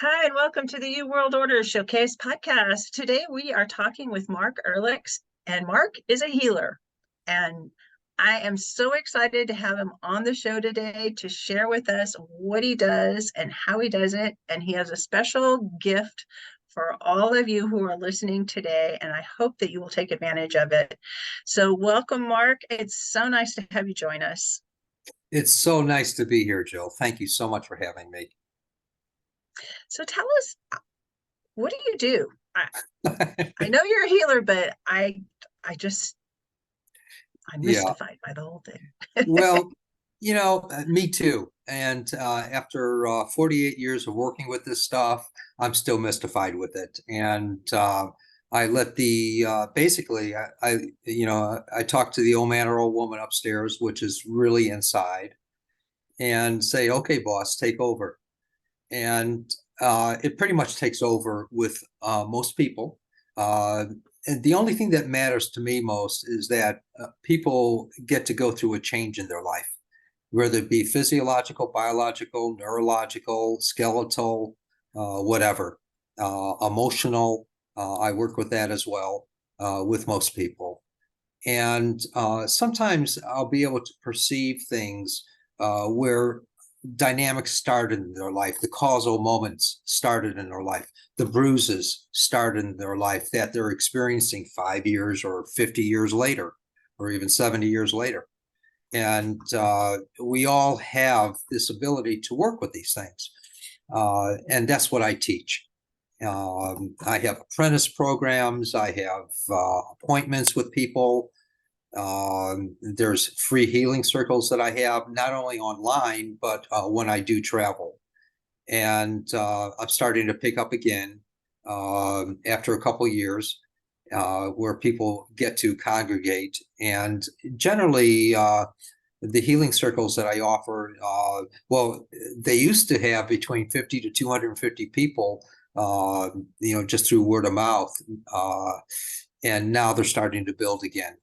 Hi, and welcome to the U World Order Showcase podcast. Today we are talking with Mark Ehrlichs, and Mark is a healer. And I am so excited to have him on the show today to share with us what he does and how he does it. And he has a special gift for all of you who are listening today, and I hope that you will take advantage of it. So, welcome, Mark. It's so nice to have you join us. It's so nice to be here, Jill. Thank you so much for having me. So, tell us, what do you do? I know you're a healer, but I just I'm Yeah. mystified by the whole thing. Well, me too. And after 48 years of working with this stuff, I'm still mystified with it. And I let basically, I talk to the old man or old woman upstairs, which is really inside, and say, okay, boss, take over. And it pretty much takes over with most people. Uh, and the only thing that matters to me most is that people get to go through a change in their life, whether it be physiological, biological, neurological, skeletal, whatever, emotional. I work with that as well with most people. And sometimes I'll be able to perceive things where dynamics started in their life, the causal moments started in their life, the bruises started in their life that they're experiencing 5 years or 50 years later, or even 70 years later. And we all have this ability to work with these things. And that's what I teach. I have apprentice programs, I have appointments with people. There's free healing circles that I have, not only online, but when I do travel. And I'm starting to pick up again after a couple of years where people get to congregate. And generally, the healing circles that I offer, well, they used to have between 50 to 250 people, just through word of mouth. And now they're starting to build again.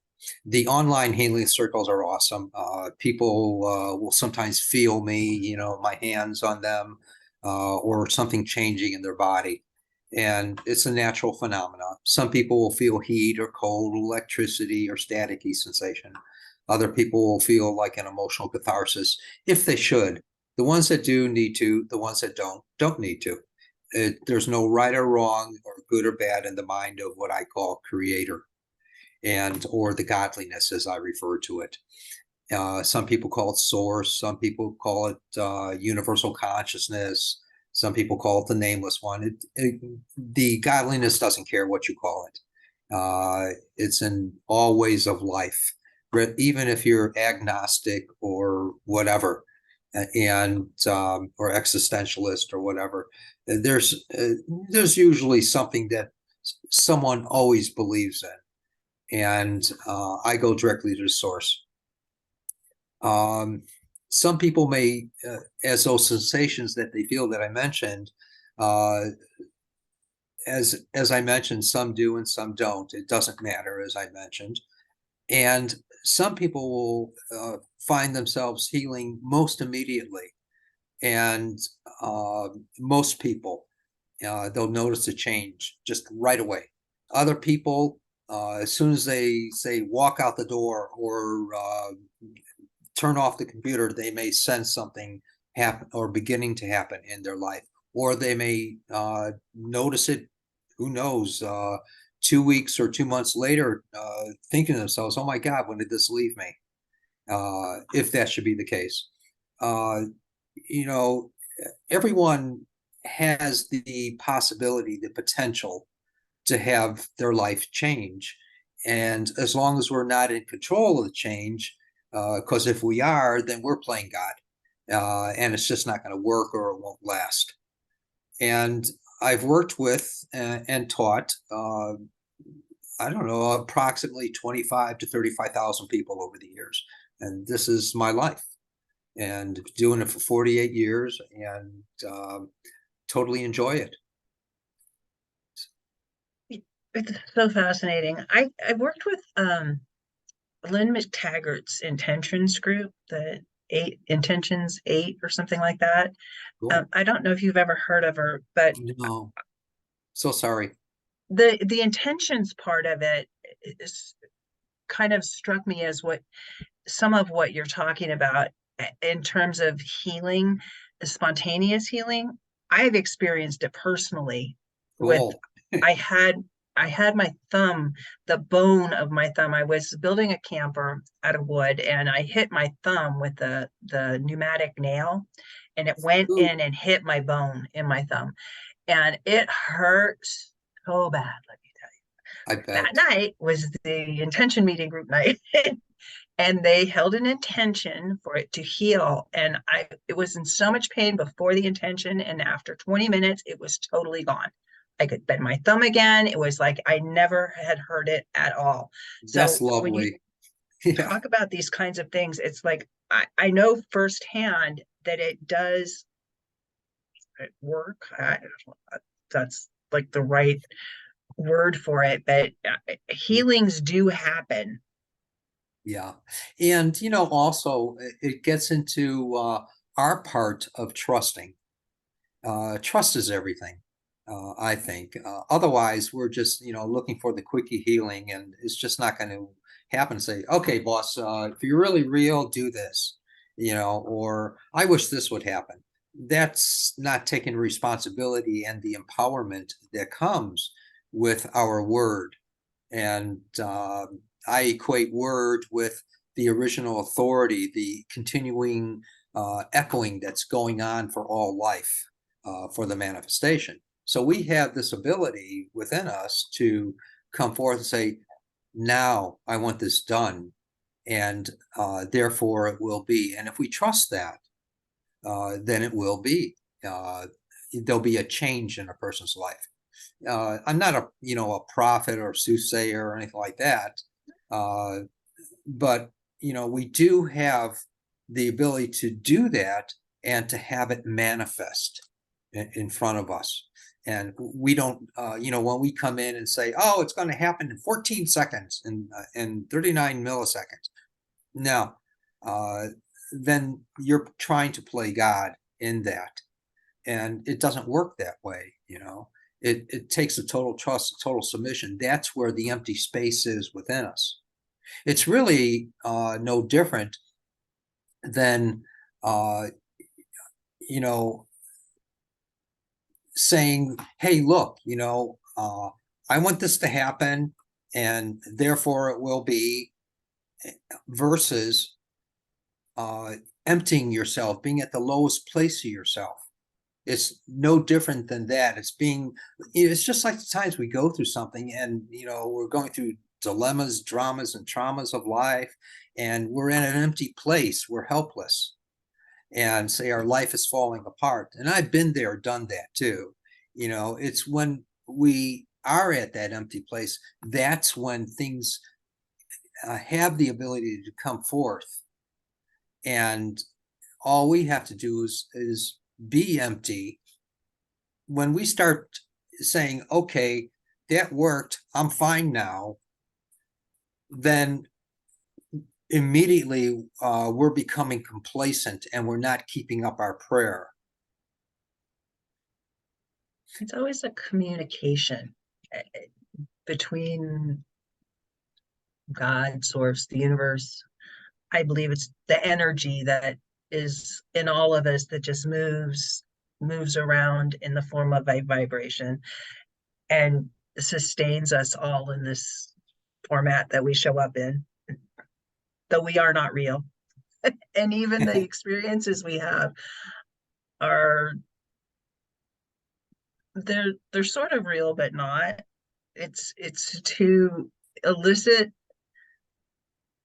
The online healing circles are awesome. People will sometimes feel me, my hands on them, or something changing in their body. And it's a natural phenomenon. Some people will feel heat or cold, electricity or staticky sensation. Other people will feel like an emotional catharsis if they should. The ones that do need to, the ones that don't need to. There's no right or wrong or good or bad in the mind of what I call creator, and or the godliness as I refer to it. Some people call it source, some people call it universal consciousness, some people call it the nameless one. The godliness doesn't care what you call it. It's in all ways of life, even if you're agnostic or whatever, and or existentialist or whatever. There's usually something that someone always believes in, and I go directly to the source. Some people may, as those sensations that they feel that I mentioned, uh, as I mentioned, some do and some don't. It doesn't matter, as I mentioned. And some people will find themselves healing most immediately, and most people they'll notice a change just right away. Other people, as soon as they say walk out the door or turn off the computer, they may sense something happen or beginning to happen in their life, or they may notice it. Who knows? 2 weeks or 2 months later, thinking to themselves, "Oh my God, when did this leave me?" If that should be the case, uh, you know, everyone has the possibility, the potential to have their life change. And as long as we're not in control of the change, because if we are, then we're playing God, and it's just not going to work or it won't last. And I've worked with and taught, I don't know, approximately 25 to 35,000 people over the years. And this is my life, and doing it for 48 years, and totally enjoy it. It's so fascinating. I worked with Lynn McTaggart's intentions group that eight intentions, eight or something like that. Cool. I don't know if you've ever heard of her, but No, so sorry. the intentions part of it is kind of struck me as what some of what you're talking about in terms of healing, spontaneous healing. I've experienced it personally with Cool. I had I had my thumb, the bone of my thumb. I was building a camper out of wood and I hit my thumb with the pneumatic nail and it went Ooh, in and hit my bone in my thumb. And it hurt so bad, let me tell I you. That bet. night was the intention meeting group night. And they held an intention for it to heal, and I it was in so much pain before the intention, and after 20 minutes it was totally gone. I could bend my thumb again. It was like I never had hurt it at all. That's So when you lovely. Yeah. talk about these kinds of things, it's like I know firsthand that it does work. That's like the right word for it, but healings do happen. Yeah. And, also it gets into our part of trusting. Trust is everything, I think. Otherwise, we're just, looking for the quickie healing, and it's just not going to happen. Say, okay, boss, if you're really real, do this, or I wish this would happen. That's not taking responsibility and the empowerment that comes with our word. And I equate word with the original authority, the continuing echoing that's going on for all life, for the manifestation. So we have this ability within us to come forth and say, now I want this done, and therefore it will be. And if we trust that, then it will be. There'll be a change in a person's life. I'm not a prophet or soothsayer or anything like that, uh, but we do have the ability to do that and to have it manifest in front of us. And we don't, when we come in and say, "Oh, it's going to happen in 14 seconds and 39 milliseconds," now, uh, then you're trying to play God in that, and it doesn't work that way. It takes a total trust, a total submission. That's where the empty space is within us. It's really no different than uh, you know saying, hey, look, I want this to happen, and therefore it will be, versus uh, emptying yourself, being at the lowest place of yourself. It's no different than that. It's just like the times we go through something, and we're going through dilemmas, dramas, and traumas of life, and we're in an empty place. We're helpless, and say our life is falling apart. And I've been there, done that too. It's when we are at that empty place, that's when things have the ability to come forth. And all we have to do is be empty. When we start saying, okay, that worked, I'm fine now, then immediately we're becoming complacent and we're not keeping up our prayer. It's always a communication between God, source, the universe. I believe it's the energy that is in all of us that just moves around in the form of a vibration and sustains us all in this format that we show up in, though we are not real. And even the experiences we have are they're sort of real but not. It's to elicit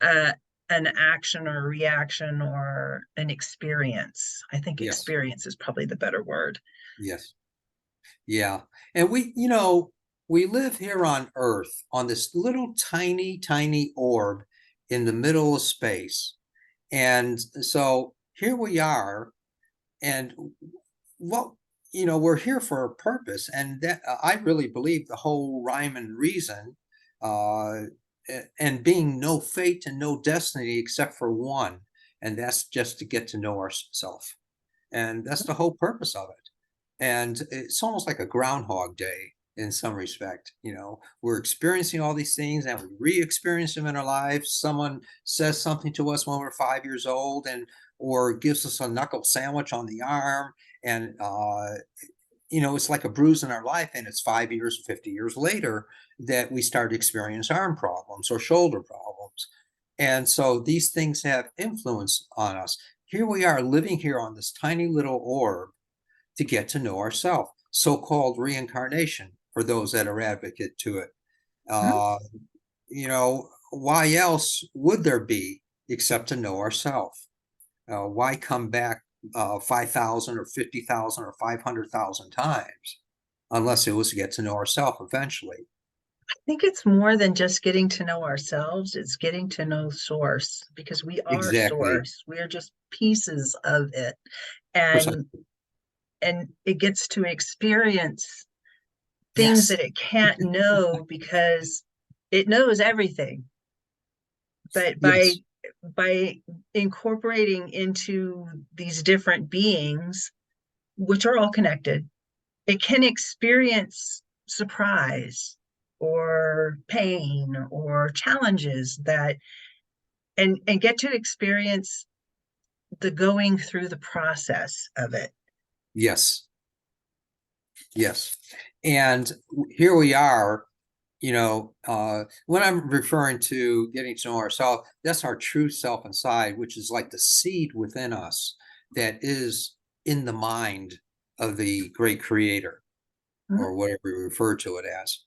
uh, an action or a reaction or an experience. I think Yes, experience is probably the better word. yes, yeah. And we live here on Earth on this little tiny, tiny orb in the middle of space. And so here we are, and what we're here for a purpose, and that I really believe the whole rhyme and reason, uh, and being no fate and no destiny except for one, and that's just to get to know ourselves. And that's the whole purpose of it. And it's almost like a Groundhog Day in some respect. We're experiencing all these things and we re-experience them in our lives. Someone says something to us when we're 5 years old, and or gives us a knuckle sandwich on the arm, and it's like a bruise in our life, and it's 5 years, 50 years later that we start experiencing arm problems or shoulder problems. And so these things have influence on us. Here we are living here on this tiny little orb to get to know ourselves, so-called reincarnation for those that are advocate to it. Mhm. Uh, why else would there be except to know ourselves? Why come back 5,000 or 50,000 or 500,000 times unless it was to get to know ourselves eventually? I think it's more than just getting to know ourselves, it's getting to know source, because we are Exactly. source. We are just pieces of it. And Precisely. and it gets to experience things Yes. that it can't know because it knows everything. But Yes. by incorporating into these different beings, which are all connected, it can experience surprise or pain or challenges that and get to experience the going through the process of it. Yes. Yes. And here we are, when I'm referring to getting to know ourselves, that's our true self inside, which is like the seed within us that is in the mind of the great creator, Mhm. or whatever we refer to it as.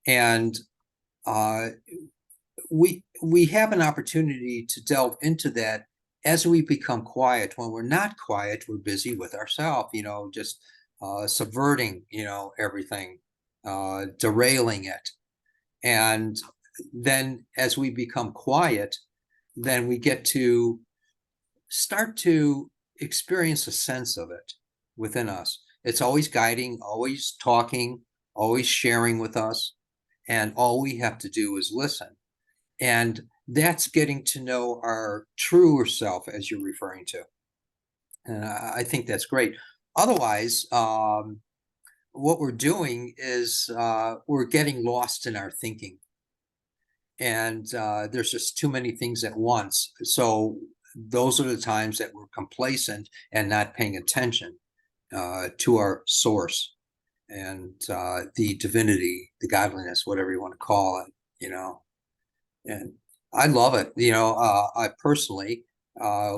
And uh, we have an opportunity to delve into that as we become quiet. When we're not quiet, we're busy with ourselves, just subverting, everything, derailing it. And then as we become quiet, then we get to start to experience a sense of it within us. It's always guiding, always talking, always sharing with us. And all we have to do is listen. And that's getting to know our truer self, as you're referring to. And I think that's great. Otherwise, what we're doing is we're getting lost in our thinking. And there's just too many things at once. So those are the times that we're complacent and not paying attention to our source and the divinity, the godliness, whatever you want to call it, and I love it. I personally,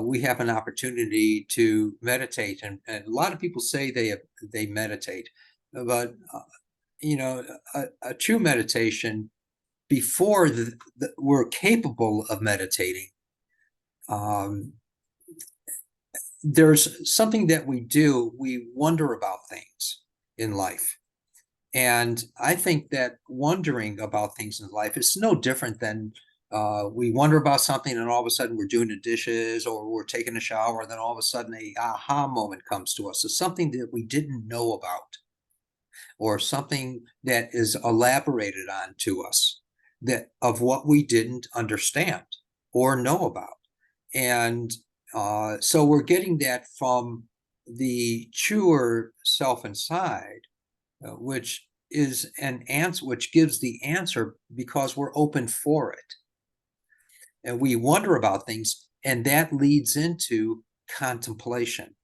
we have an opportunity to meditate, and a lot of people say they meditate, but a true meditation, before we're capable of meditating, um, there's something that we do. We wonder about things in life. And I think that wondering about things in life is no different than we wonder about something and all of a sudden we're doing the dishes or we're taking a shower, and then all of a sudden a aha moment comes to us. It's something that we didn't know about, or something that is elaborated on to us, that of what we didn't understand or know about. And so we're getting that from the truer self inside, which is an answer, which gives the answer because we're open for it. And we wonder about things, and that leads into contemplation.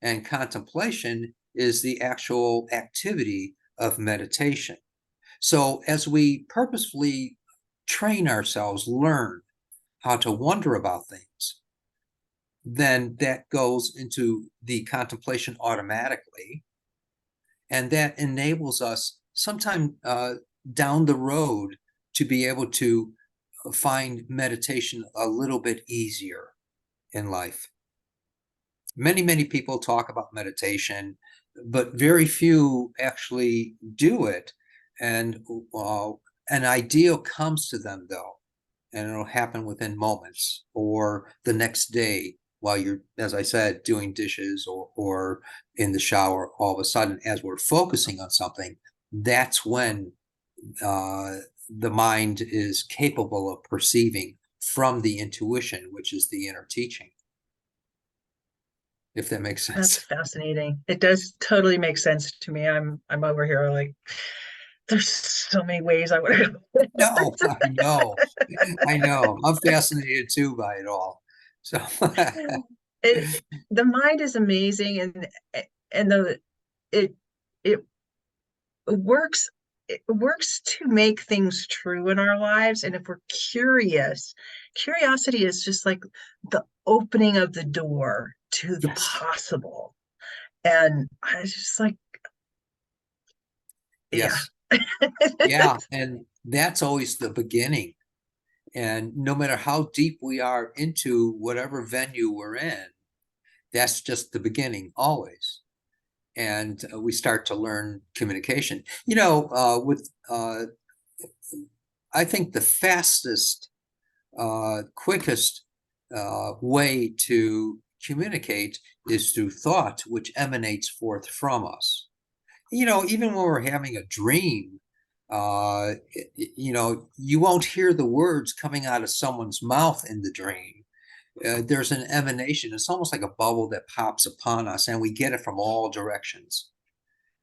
And contemplation is the actual activity of meditation. So as we purposefully train ourselves, learn how to wonder about things, then that goes into the contemplation automatically. And that enables us sometime down the road to be able to find meditation a little bit easier in life. Many, many people talk about meditation, but very few actually do it. And an ideal comes to them, though, and it'll happen within moments or the next day while you're, as I said, doing dishes or in the shower. All of a sudden, as we're focusing on something, that's when uh, the mind is capable of perceiving from the intuition, which is the inner teaching, if that makes That's sense. fascinating. It does totally make sense to me. I'm over here like there's so many ways I would have. No, I know. I'm fascinated too by it all. So, it the mind is amazing, and it it works it works to make things true in our lives. And if we're curious, curiosity is just like the opening of the door to the yes, possible. And I was just like, yeah. yes, yeah. And that's always the beginning. And no matter how deep we are into whatever venue we're in, that's just the beginning always. And we start to learn communication. With I think the fastest, quickest way to communicate is through thought, which emanates forth from us. Even when we're having a dream, you won't hear the words coming out of someone's mouth in the dream. There's an emanation. It's almost like a bubble that pops upon us, and we get it from all directions.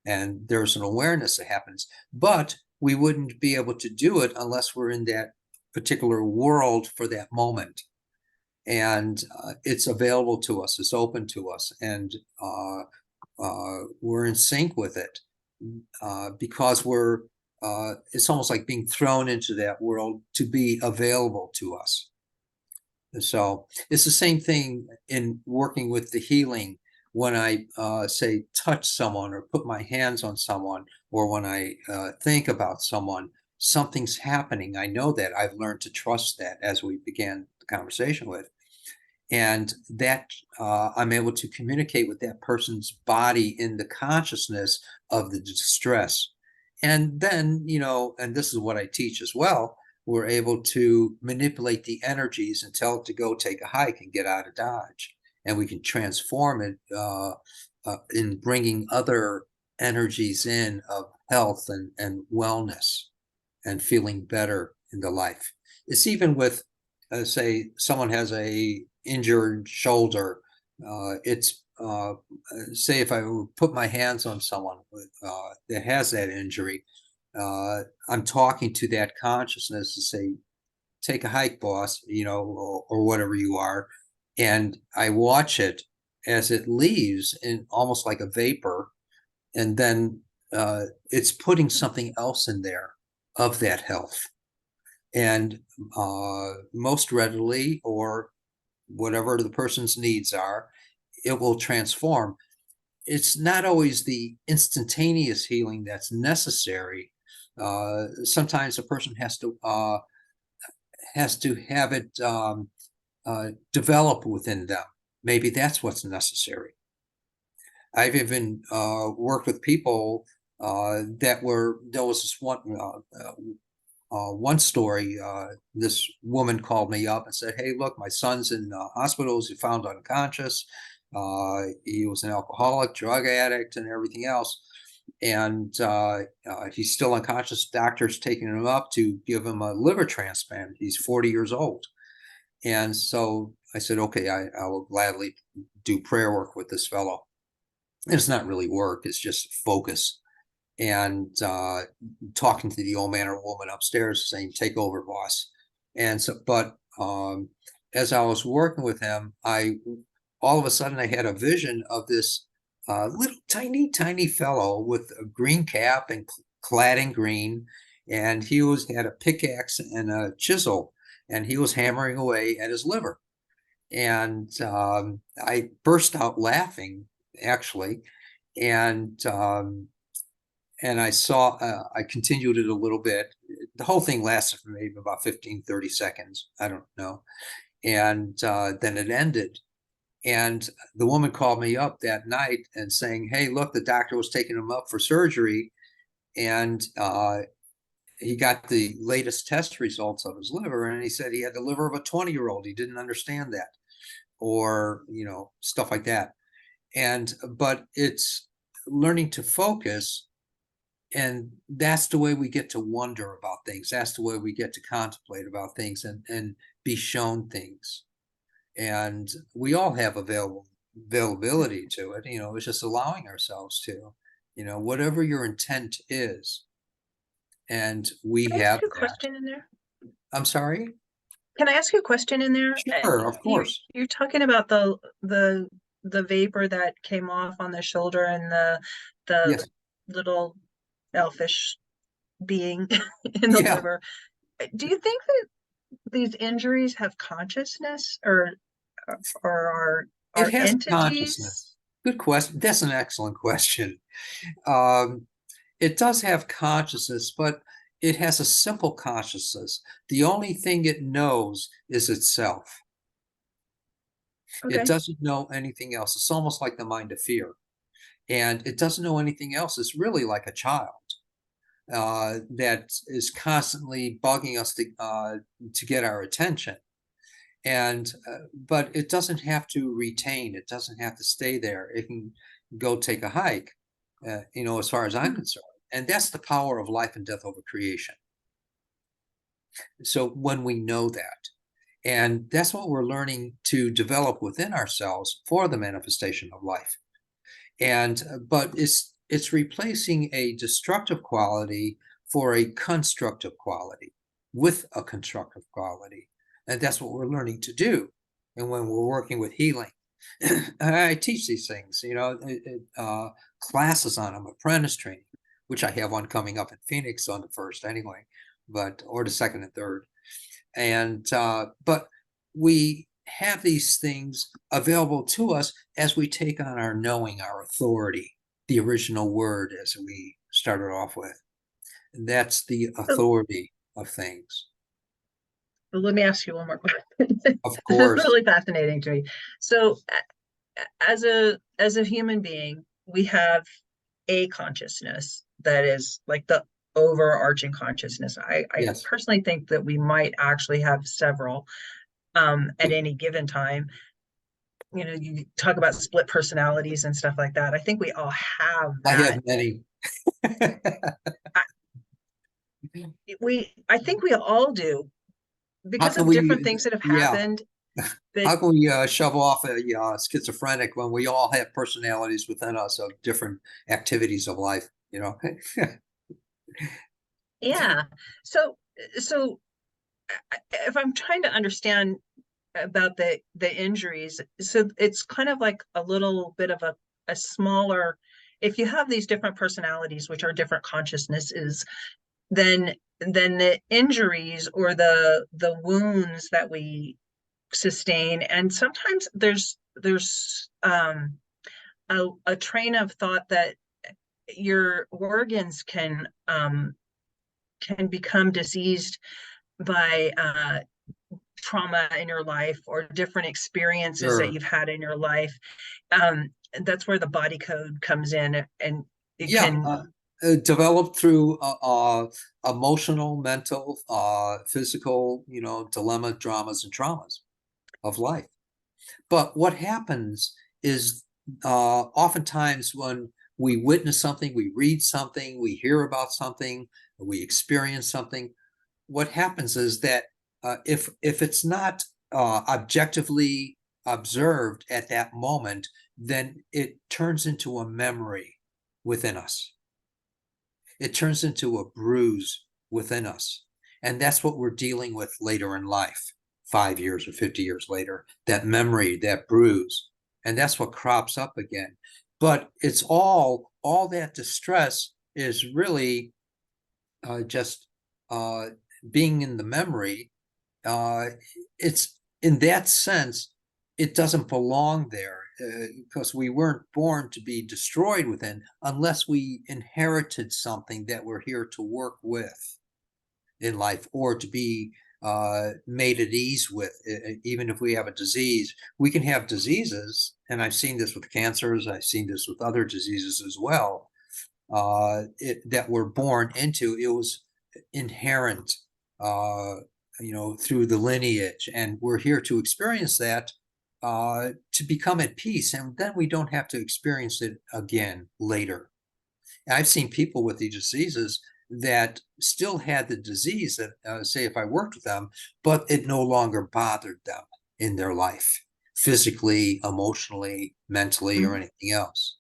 And there's an awareness that happens, but we wouldn't be able to do it unless we're in that particular world for that moment. And it's available to us, it's open to us, and we're in sync with it because it's almost like being thrown into that world to be available to us. So it's the same thing in working with the healing. When I say touch someone or put my hands on someone, or when I think about someone, something's happening. I know that. I've learned to trust that, as we began the conversation with. And that I'm able to communicate with that person's body in the consciousness of the distress. And then, and this is what I teach as well, we're able to manipulate the energies and tell it to go take a hike and get out of Dodge. And we can transform it in bringing other energies in of health and wellness and feeling better in the life. It's even with, say, someone has a injured shoulder. It's say if I put my hands on someone that has that injury, I'm talking to that consciousness to say, take a hike, boss, or whatever you are. And I watch it as it leaves in almost like a vapor. And then it's putting something else in there of that health. And most readily, or whatever the person's needs are, it will transform. It's not always the instantaneous healing that's necessary. Sometimes a person has to have it develop within them. Maybe that's what's necessary. I've even worked with people there was this one story. This woman called me up and said, "Hey, look, my son's in hospitals. He found unconscious. He was an alcoholic, drug addict, and everything else. And he's still unconscious. Doctor's taking him up to give him a liver transplant. He's 40 years old." And so I said, "Okay, I will gladly do prayer work with this fellow." And it's not really work; it's just focus. And talking to the old man or woman upstairs, saying, "Take over, boss." And so, but as I was working with him, all of a sudden I had a vision of this little tiny fellow with a green cap and clad in green, and he had a pickaxe and a chisel, and he was hammering away at his liver. And I burst out laughing, actually, and I continued it a little bit. The whole thing lasted for maybe about 15, 30 seconds. I don't know. And then it ended. And the woman called me up that night and saying, "Hey, look, the doctor was taking him up for surgery. And he got the latest test results of his liver. And he said he had the liver of a 20-year-old. He didn't understand that." Or, stuff like that. But it's learning to focus. And that's the way we get to wonder about things. That's the way we get to contemplate about things and be shown things. And we all have availability to it. It's just allowing ourselves to, whatever your intent is. And we Can I ask have you a that. question in there? I'm sorry? Can I ask you a question in there? Sure, of course. You're talking about the vapor that came off on the shoulder and the Yes. little elfish being in the Yeah, liver. Do you think that these injuries have consciousness, or it are has entities? consciousness. Good question. That's an excellent question. Um, it does have consciousness, but it has a simple consciousness. The only thing it knows is itself. It Okay. doesn't know anything else. It's almost like the mind of fear. And it doesn't know anything else. It's really like a child that is constantly bugging us to get our attention. And but it doesn't have to retain. It doesn't have to stay there. It can go take a hike. As far as I'm Hmm. concerned, and that's the power of life and death over creation. So when we know that, and that's what we're learning to develop within ourselves for the manifestation of life. And but it's replacing a destructive quality for a constructive quality with a constructive quality. And that's what we're learning to do. And when we're working with healing, I teach these things, classes on them, apprentice training, which I have one coming up in Phoenix on the 1st anyway, or the 2nd and 3rd. And but we have these things available to us as we take on our knowing, our authority, the original word as we started off with. And that's the So, authority of things. let me ask you one more question. Of This is course. really fascinating to me. So, as a human being, we have a consciousness that is like the overarching consciousness. I Yes. personally think that we might actually have several at any given time. You talk about split personalities and stuff like that. I think we all have I that. have many. I, I think we all do How because can of different we, things that have yeah, happened. But how can we shove off a schizophrenic when we all have personalities within us of different activities of life, yeah, so so if I'm trying to understand about the injuries, so it's kind of like a little bit of a smaller, if you have these different personalities which are different consciousnesses, then the injuries or the wounds that we sustain, and sometimes there's a train of thought that your organs can become diseased by trauma in your life or different experiences that Sure. you've had in your life. um that's where the body code comes in, and it Yeah, can. developed through emotional, mental, physical, dilemma, dramas, and traumas of life. But what happens is oftentimes when we witness something, we read something, we hear about something, we experience something, what happens is that if it's not objectively observed at that moment, then it turns into a memory within us. It turns into a bruise within us. And that's what we're dealing with later in life, 5 years or 50 years later, that memory, that bruise. And that's what crops up again. But it's all that distress is really just uh, being in the memory. Uh, it's in that sense, it doesn't belong there because we weren't born to be destroyed within unless we inherited something that we're here to work with in life or to be made at ease with. Even if we have a disease, we can have diseases, and I've seen this with cancers, I've seen this with other diseases as well, that we're born into. It was inherent, uh, through the lineage, and we're here to experience that to become at peace, and then we don't have to experience it again later. And I've seen people with these diseases that still had the disease that, say, if I worked with them, but it no longer bothered them in their life, physically, emotionally, mentally, or Mhm. anything else.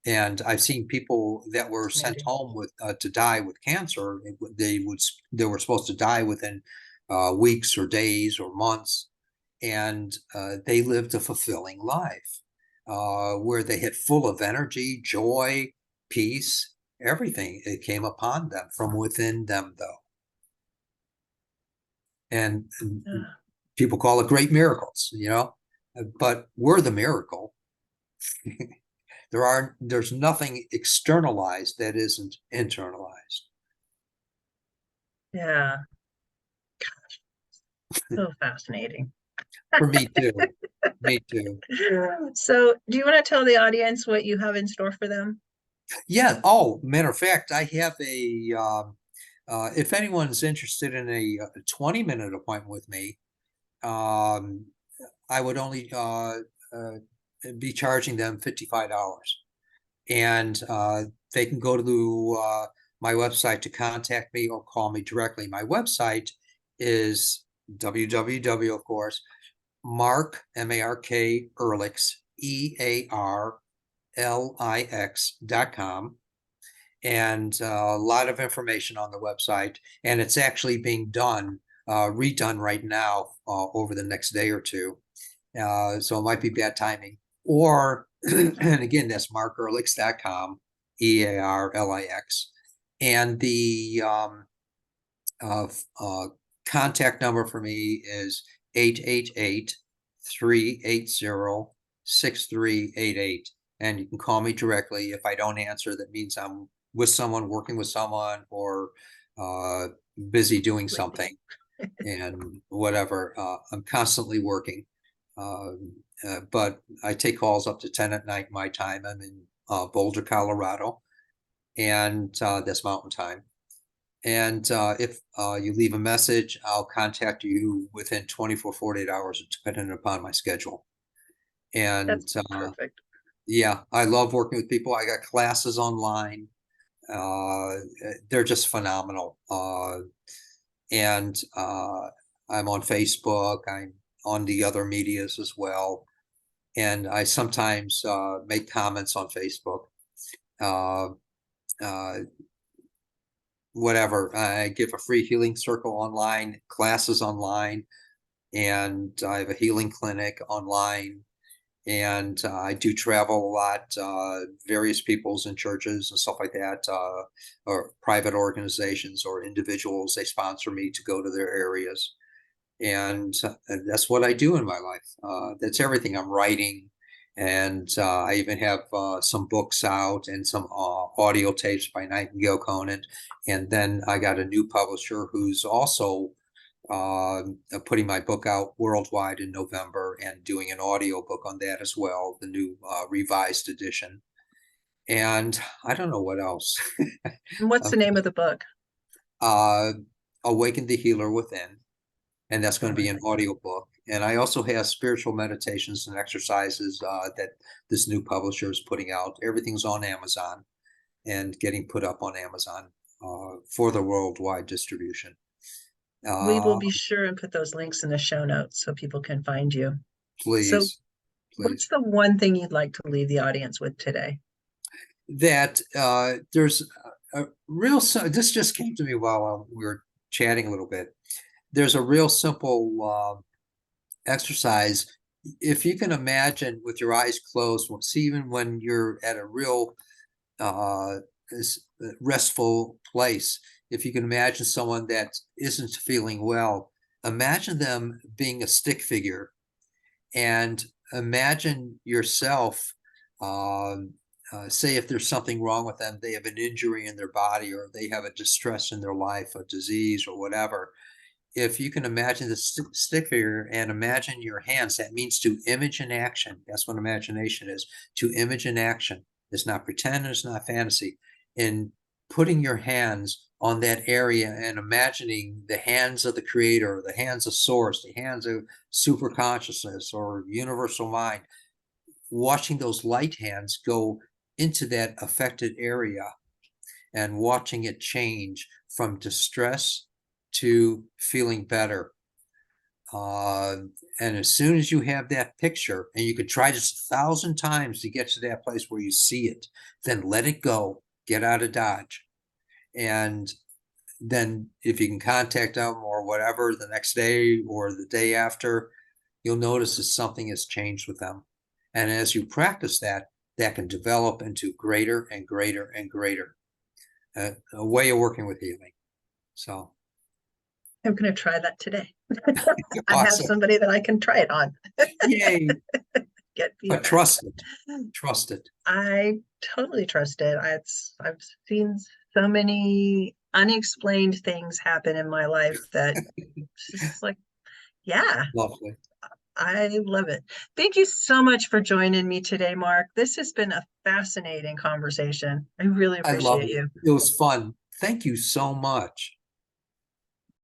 And I've seen people that were sent Fascinating. home with to die with cancer. They were supposed to die within weeks or days or months, and they lived a fulfilling life where they had full of energy, joy, peace, everything. It came upon them from within them, though, and Yeah. people call it great miracles, but we're the miracle. There's nothing externalized that isn't internalized. Yeah. So fascinating. For me too. Me too. So, do you want to tell the audience what you have in store for them? Yeah. Oh, matter of fact, I have if anyone's interested in a 20-minute appointment with me, um, I would only uh, be charging them $55. And they can go to my website to contact me or call me directly. My website is www, of course, Mark, M-A-R-K, Ehrlichs, EARLIX.com. And a lot of information on the website. And it's actually being redone right now over the next day or two. So it might be bad timing. Or, and again, that's markehrlix.com, EARLIX. And the uh, uh, contact number for me is 888-380-6388. And you can call me directly. If I don't answer, that means I'm with someone, working with someone, or uh, busy doing Sleeping. something and whatever. I'm constantly working. Um, but I take calls up to 10 at night my time. I'm in Boulder, Colorado, and that's mountain time. And if you leave a message, I'll contact you within 24, 48 hours, depending upon my schedule. That's And perfect. yeah, I love working with people. I got classes online. Uh, they're just phenomenal. And I'm on Facebook. I'm on the other medias as well. And I sometimes make comments on Facebook. Uh, uh, Whatever. I give a free healing circle online, classes online, and I have a healing clinic online. And I do travel a lot, various peoples and churches and stuff like that, or private organizations or individuals. They sponsor me to go to their areas. And that's what I do in my life. That's everything. I'm writing, and I even have some books out and some audio tapes by Nightingale Conant. And then I got a new publisher who's also putting my book out worldwide in November and doing an audio book on that as well, the new revised edition. And I don't know what else. And what's the name of the book? uh, Awaken the Healer Within. And that's going All to be right. an audio book. And I also have spiritual meditations and exercises that this new publisher is putting out. Everything's on Amazon and getting put up on Amazon for the worldwide distribution. We will Uh, be sure and put those links in the show notes so people can find you. So, please, what's please. the one thing you'd like to leave the audience with today? That there's a real, this just came to me while we were chatting a little bit. There's a real simple exercise. If you can imagine with your eyes closed, see, even when you're at a real uh, restful place, if you can imagine someone that isn't feeling well, imagine them being a stick figure and imagine yourself. Say if there's something wrong with them, they have an injury in their body or they have a distress in their life, a disease or whatever. If you can imagine the stick figure and imagine your hands, that means to image in action. That's what imagination is, to image in action. It's not pretend, it's not fantasy. In putting your hands on that area and imagining the hands of the creator, the hands of source, the hands of super consciousness or universal mind, watching those light hands go into that affected area and watching it change from distress to feeling better. And as soon as you have that picture, and you could try this 1,000 times to get to that place where you see it, then let it go, get out of Dodge. And then if you can contact them or whatever the next day or the day after, you'll notice that something has changed with them. And as you practice that, that can develop into greater and greater and greater a way of working with healing. So I'm going to try that today. I have awesome. somebody that I can try it on. Yay. Get But feedback. trust it. Trust it. I totally trust it. I've seen so many unexplained things happen in my life that it's just like, yeah, Lovely. I love it. Thank you so much for joining me today, Mark. This has been a fascinating conversation. I really I love appreciate it. you. It was fun. Thank you so much.